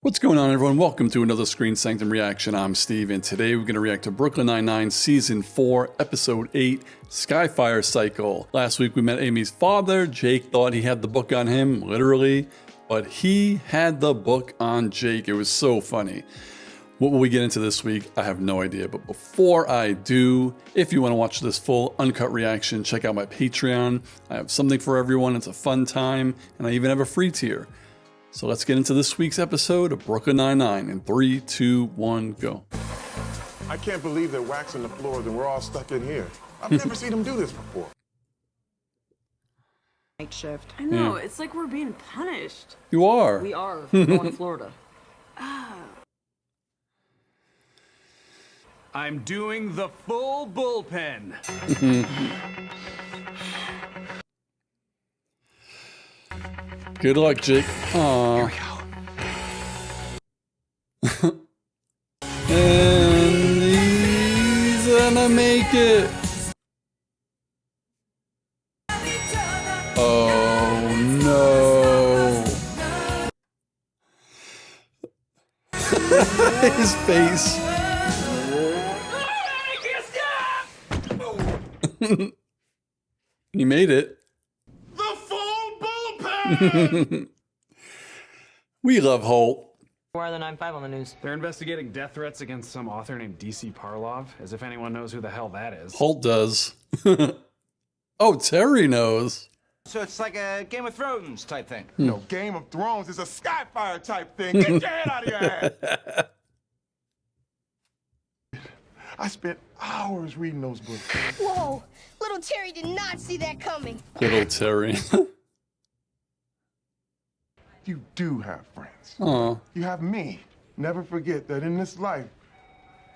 What's going on, everyone? Welcome to another Screen Sanctum reaction. I'm Steve, and today we're going to react to Brooklyn Nine-Nine Season 4, Episode 8, Skyfire Cycle. Last week we met Amy's father. Jake thought he had the book on him, literally, but he had the book on Jake. It was so funny. What will we get into this week? I have no idea, but before I do, if you want to watch this full uncut reaction, check out my Patreon. I have something for everyone. It's a fun time, and I even have a free tier. So let's get into this week's episode of Brooklyn Nine-Nine in 3, 2, 1, go. I can't believe they're waxing the floors and we're all stuck in here. I've never seen them do this before. Night shift. I know, it's like we're being punished. You are. We are going to Florida. I'm doing the full bullpen. Good luck, Jake. Aww. And he's gonna make it. Oh no. His face. He made it. The full bullpen! We love Holt. Why are the 9-5 on the news? They're investigating death threats against some author named D.C. Parlov, as if anyone knows who the hell that is. Holt does. Oh, Terry knows. So it's like a Game of Thrones type thing. No, Game of Thrones is a Skyfire type thing. Get your head out of your ass! I spent hours reading those books. Whoa! Little Terry did not see that coming. Little Terry. You do have friends. Aw. You have me. Never forget that in this life,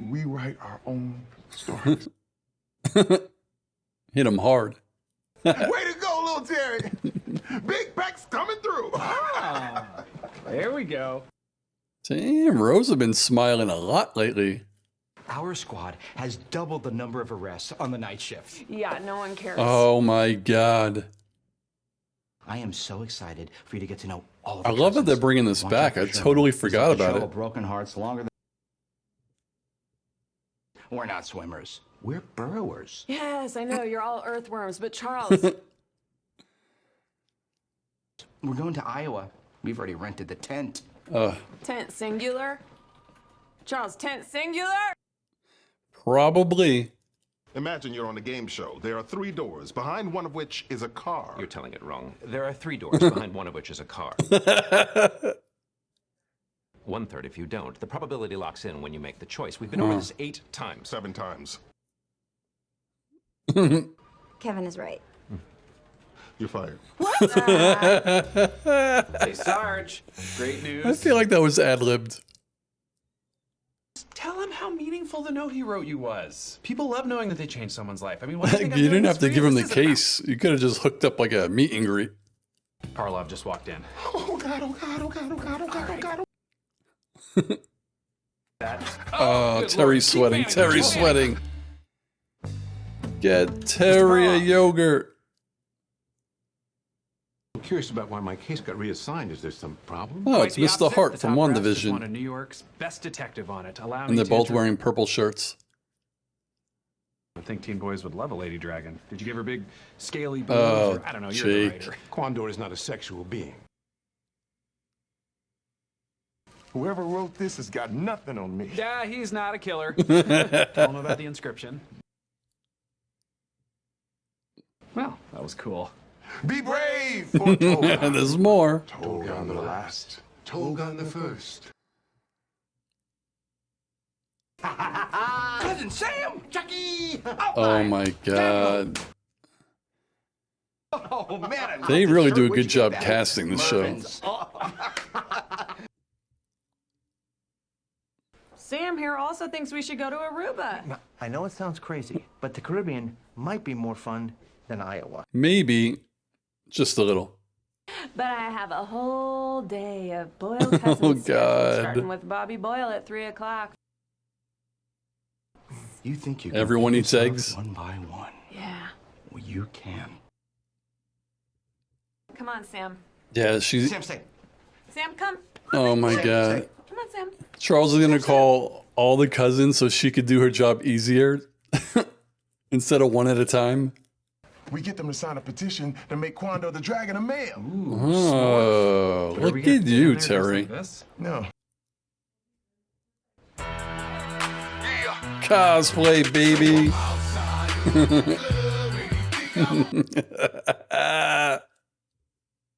we write our own stories. Hit him hard. Way to go, little Terry! Big Beck's coming through! There we go. Damn, Rosa been smiling a lot lately. Our squad has doubled the number of arrests on the night shift. Yeah, no one cares. Oh my god. I am so excited for you to get to know all of I the love that cousins. they're bringing this One back. thing I for sure totally is that forgot the about show it. Broken hearts longer than... We're not swimmers. We're burrowers. Yes, I know, you're all earthworms, but Charles... We're going to Iowa. We've already rented the tent. Tent singular? Charles, tent singular? Probably. Imagine you're on a game show. There are 3 doors, behind one of which is a car. You're telling it wrong. There are 3 doors, behind one of which is a car. 1/3 if you don't. The probability locks in when you make the choice. We've been over this 8 times. 7 times. Kevin is right. You're fired. Hey, Sarge. Great news. I feel like that was ad-libbed. Tell him how meaningful the note he wrote you was. People love knowing that they changed someone's life. I mean, what do you think I'm You doing didn't have to this give for him you? the This isn't case. You could have just hooked up like a meet and greet. about- Parlov just walked in. Oh, God, oh, God, oh, God, oh, God, oh, God, oh, God, oh. Oh, good Terry's Lord. sweating. Keep Terry's managing. sweating. Get Terry a yogurt. I'm curious about why my case got reassigned. Is there some problem? Oh, Quite it's the Mr. opposite. Hart The from top One brass just Division. wanted New York's best detective on it. Allow And me they're to both wearing purple shirts. I think teen boys would love a lady dragon. Did you give her big, scaly boobs? Oh, or, I don't know, you're the Jake. writer. Quandor is not a sexual being. Whoever wrote this has got nothing on me. Yeah, he's not a killer. Tell him about the inscription. Well, that was cool. Be brave! For Tolgan. There's more. Tolgan the last. Tolgan the First. Cousin Sam! Chucky! Oh my god. Oh, man, I love They this really shirt. do a Where'd good you get job that? casting the show. Mervyn's. Oh. Sam here also thinks we should go to Aruba. I know it sounds crazy, but the Caribbean might be more fun than Iowa. Maybe just a little. But I have a whole day of boiled cousins. Oh, God. Starting with Bobby Boyle at 3 o'clock. You think you can Everyone pick eats yourself eggs? one by one? Yeah. Well, you can. Come on, Sam. Yeah, she's. Sam, stay. Sam, come. Oh my Say- god. say- Charles is going to call all the cousins so she could do her job easier instead of one at a time. We get them to sign a petition to make Quando the Dragon a male. Oh, look at you, Terry. No. Cosplay, baby.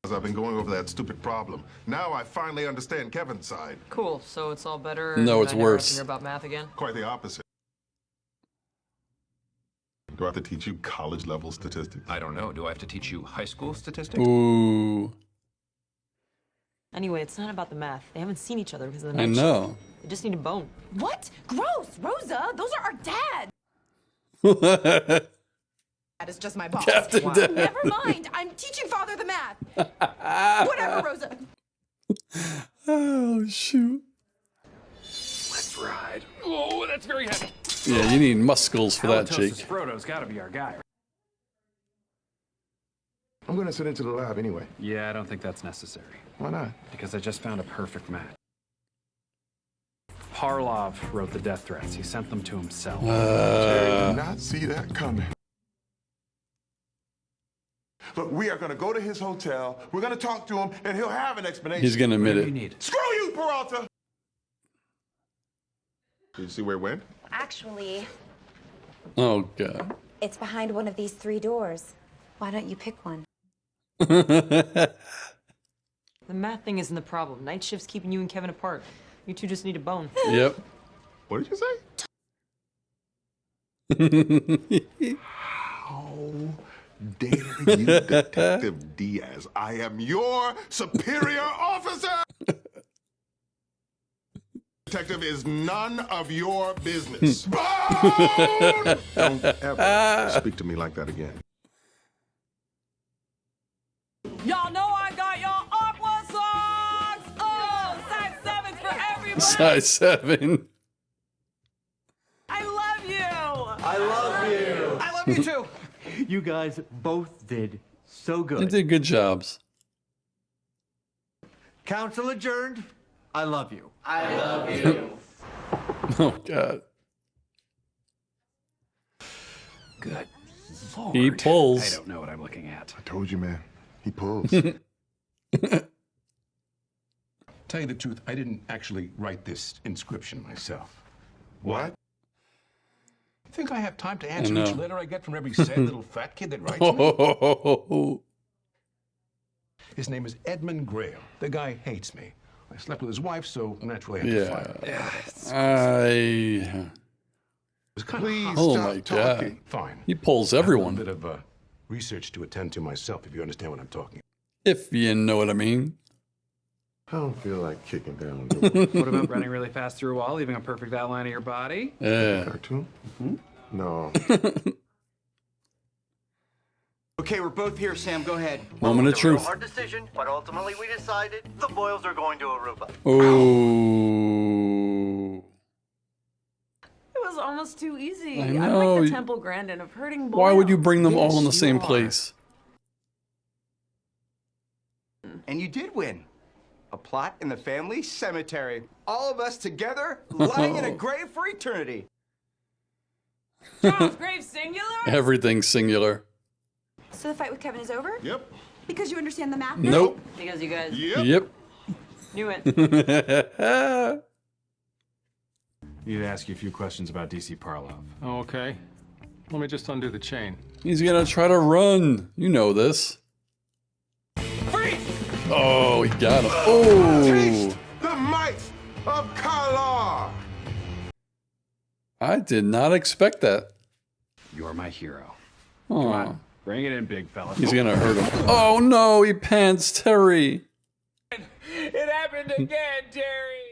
I've been going over that stupid problem. Now I finally understand Kevin's side. Cool. So it's all better. No, and it's I never have worse. to hear about math again. Quite the opposite. Do I have to teach you college-level statistics? I don't know. Do I have to teach you high school statistics? Ooh, Anyway, it's not about the math. They haven't seen each other because of the I night shift. know. They just need a bone. What? Gross! Rosa, those are our dad! That is just my boss. Captain Dad. Never mind, I'm teaching father the math. Whatever, Rosa. Oh, shoot. Let's ride. Oh, that's very heavy. Yeah, you need muscles for that, Halitosis Jake. Frodo's got to be our guy. I'm going to sit into the lab anyway. Yeah, I don't think that's necessary. Why not? Because I just found a perfect match. Parlov wrote the death threats. He sent them to himself. Terry did not see that coming. Look, we are going to go to his hotel. We're going to talk to him, and he'll have an explanation. He's going to admit Whatever it. you need. Screw you, Peralta! Did you see where it went? Actually, Oh, God. it's behind one of these 3 doors. Why don't you pick one? The math thing isn't the problem. Night shift's keeping you and Kevin apart. You two just need a bone. Yep. What did you say? How dare you, Detective Diaz? I am your superior officer! Detective is none of your business. Bone! Don't ever speak to me like that again. Y'all know I got y'all Aqua socks! Oh, size 7's for everybody! Size 7. I love you! I love you. I love you too. You guys both did so You good. did good jobs. Council adjourned. I love you. I love you. Oh, God. Good Lord. He pulls. I don't know what I'm looking at. I told you, man. He pulls. Tell you the truth, I didn't actually write this inscription myself. What? Think I have time to answer know. each letter I get from every sad little fat kid that writes me? Oh, His name is Edmund Graham. The guy hates me. I slept with his wife, so naturally I had to fire him. I. It was kind Please of Oh, stop my talking. God. fine. He pulls I have everyone. a bit of research to attend to myself, if you understand what I'm talking If you know what I mean. I don't feel like kicking down the door. What about running really fast through a wall, leaving a perfect outline of your body? Yeah. Cartoon? No. Okay, we're both here, Sam. Go ahead. Moment of It was a real truth. hard decision, but ultimately we decided the boils are going to Aruba. Oh. It was almost too easy. I I'm know. like the Temple Grandin of hurting boys. Why would you bring them all in the Yes, same you are. place? And you did win. A plot in the family cemetery. All of us together, lying in a grave for eternity. Charles Graves singular? Everything's singular. So the fight with Kevin is over? Yep. Because you understand the math now? Nope. Because you guys Yep. knew it. Yep. Need to ask you a few questions about DC Parlov. Oh, okay. Let me just undo the chain. He's gonna try to run. You know this. Oh, he got him. Oh. Taste the might of Kalar. I did not expect that. You're my hero. Oh. Bring it in, big fella. He's gonna hurt him. Oh no, he pants Terry. It happened again, Terry.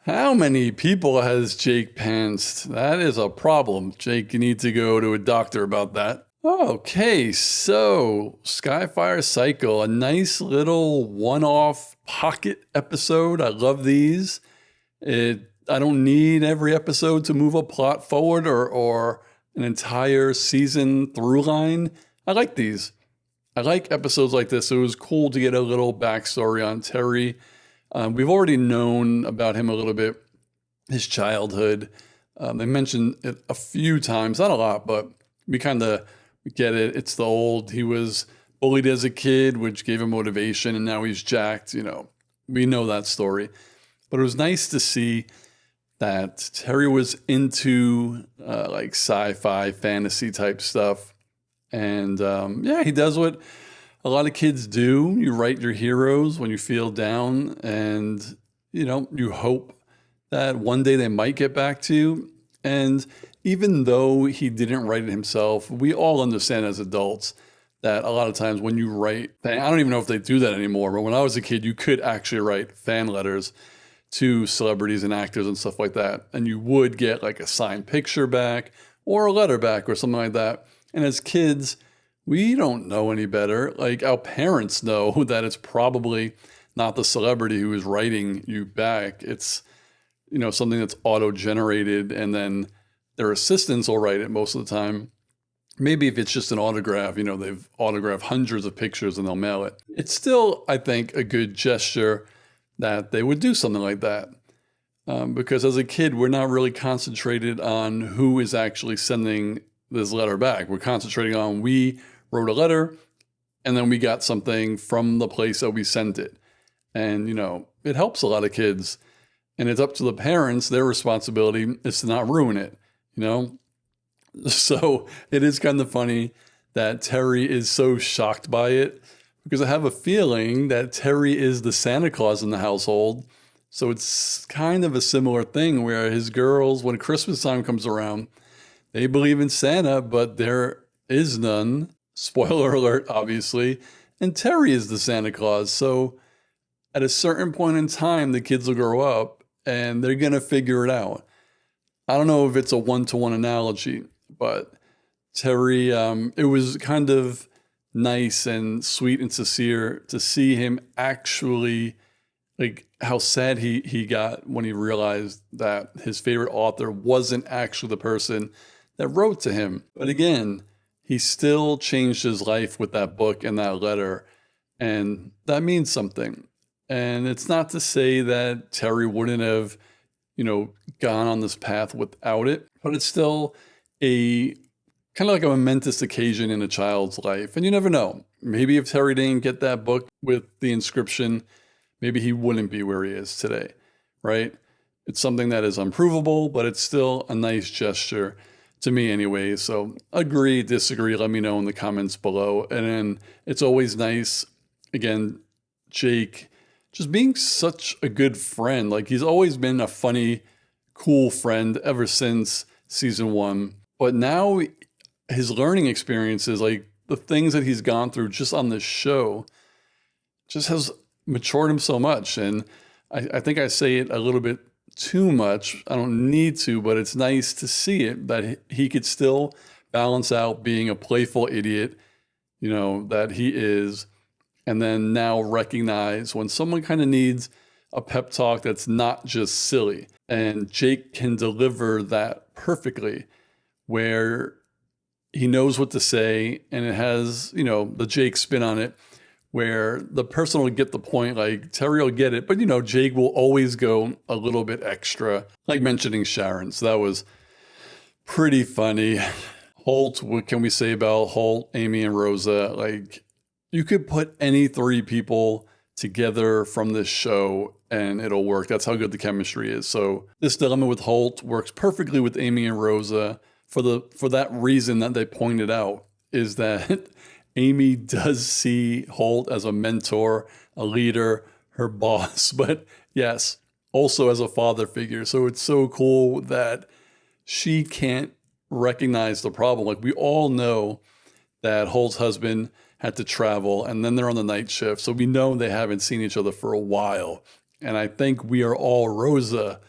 How many people has Jake pantsed? That is a problem. Jake, you need to go to a doctor about that. Okay, so Skyfire Cycle, a nice little one-off pocket episode. I love these. I don't need every episode to move a plot forward or an entire season through line. I like these. I like episodes like this. It was cool to get a little backstory on Terry. We've already known about him a little bit, his childhood. They mentioned it a few times, not a lot, but we kind of get it. It's the old, he was bullied as a kid, which gave him motivation, and now he's jacked. We know that story. But it was nice to see that Terry was into like sci-fi, fantasy type stuff. And yeah, he does what a lot of kids do. You write your heroes when you feel down, and you hope that one day they might get back to you. And even though he didn't write it himself, we all understand as adults that a lot of times when you write, I don't even know if they do that anymore, but when I was a kid, you could actually write fan letters to celebrities and actors and stuff like that. And you would get like a signed picture back or a letter back or something like that. And as kids, we don't know any better. Like our parents know that it's probably not the celebrity who is writing you back. It's something that's auto-generated, and then their assistants will write it most of the time. Maybe if it's just an autograph, they've autographed hundreds of pictures and they'll mail it. It's still, I think, a good gesture that they would do something like that. Because as a kid, we're not really concentrated on who is actually sending this letter back. We're concentrating on we wrote a letter and then we got something from the place that we sent it. And, it helps a lot of kids. And it's up to the parents. Their responsibility is to not ruin it, So it is kind of funny that Terry is so shocked by it, because I have a feeling that Terry is the Santa Claus in the household. So it's kind of a similar thing where his girls, when Christmas time comes around, they believe in Santa, but there is none. Spoiler alert, obviously. And Terry is the Santa Claus. So at a certain point in time, the kids will grow up and they're going to figure it out. I don't know if it's a one-to-one analogy, but Terry, it was kind of nice and sweet and sincere to see him actually, like how sad he got when he realized that his favorite author wasn't actually the person that wrote to him. But again, he still changed his life with that book and that letter, and that means something. And it's not to say that Terry wouldn't have, gone on this path without it, but it's still a kind of like a momentous occasion in a child's life. And you never know. Maybe if Terry didn't get that book with the inscription, maybe he wouldn't be where he is today, right? It's something that is unprovable, but it's still a nice gesture to me anyway. So agree, disagree, let me know in the comments below. And then it's always nice, again, Jake just being such a good friend. Like he's always been a funny, cool friend ever since season 1. But now his learning experiences, like the things that he's gone through just on this show, just has matured him so much. And I think I say it a little bit too much. I don't need to, but it's nice to see it, that he could still balance out being a playful idiot, that he is, and then now recognize when someone kind of needs a pep talk that's not just silly. And Jake can deliver that perfectly, where he knows what to say, and it has, the Jake spin on it, where the person will get the point, like Terry will get it, but Jake will always go a little bit extra, like mentioning Sharon. So that was pretty funny. Holt, what can we say about Holt, Amy, and Rosa? Like, you could put any 3 people together from this show and it'll work. That's how good the chemistry is. So this dilemma with Holt works perfectly with Amy and Rosa for that reason that they pointed out, is that Amy does see Holt as a mentor, a leader, her boss, but yes, also as a father figure. So it's so cool that she can't recognize the problem. Like we all know that Holt's husband had to travel and then they're on the night shift. So we know they haven't seen each other for a while. And I think we are all Rosa.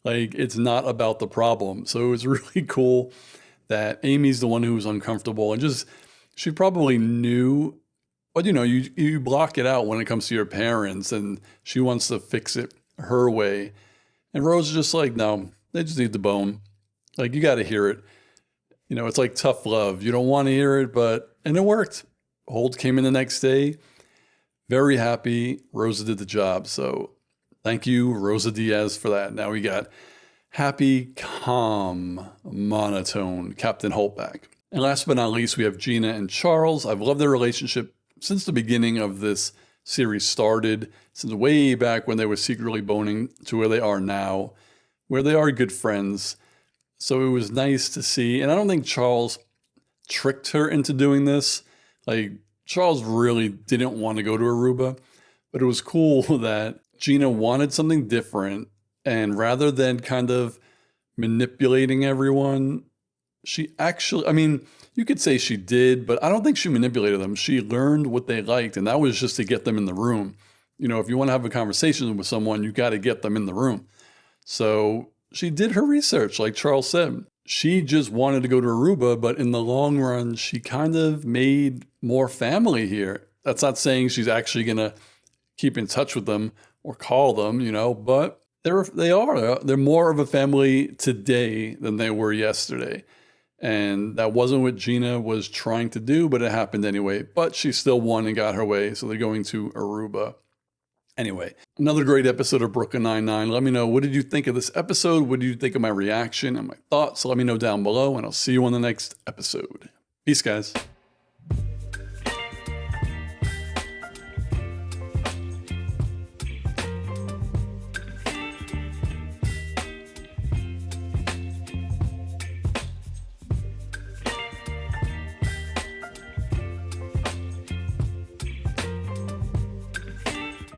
Like it's not about the problem. So it was really cool that Amy's the one who was uncomfortable, and just, she probably knew, but you block it out when it comes to your parents, and she wants to fix it her way. And Rose is just like, no, they just need the bone. Like you got to hear it. It's like tough love. You don't want to hear it, and it worked. Holt came in the next day, very happy. Rosa did the job. So Thank you, Rosa Diaz, for that. Now we got happy, calm, monotone Captain Holt back. And last but not least, we have Gina and Charles. I've loved their relationship since the beginning of this series started, since way back when they were secretly boning to where they are now, where they are good friends. So it was nice to see. And I don't think Charles tricked her into doing this. Like, Charles really didn't want to go to Aruba, but it was cool that Gina wanted something different. And rather than kind of manipulating everyone, she actually, I mean, you could say she did, but I don't think she manipulated them. She learned what they liked, and that was just to get them in the room. You know, if you want to have a conversation with someone, you got to get them in the room. So she did her research, like Charles said. She just wanted to go to Aruba, but in the long run, she kind of made more family here. That's not saying she's actually going to keep in touch with them or call them, you know, but they're more of a family today than they were yesterday. And that wasn't what Gina was trying to do, but it happened anyway. But she still won and got her way, so they're going to Aruba. Anyway, another great episode of Brooklyn Nine-Nine. Let me know, what did you think of this episode? What did you think of my reaction and my thoughts? Let me know down below, and I'll see you on the next episode. Peace, guys.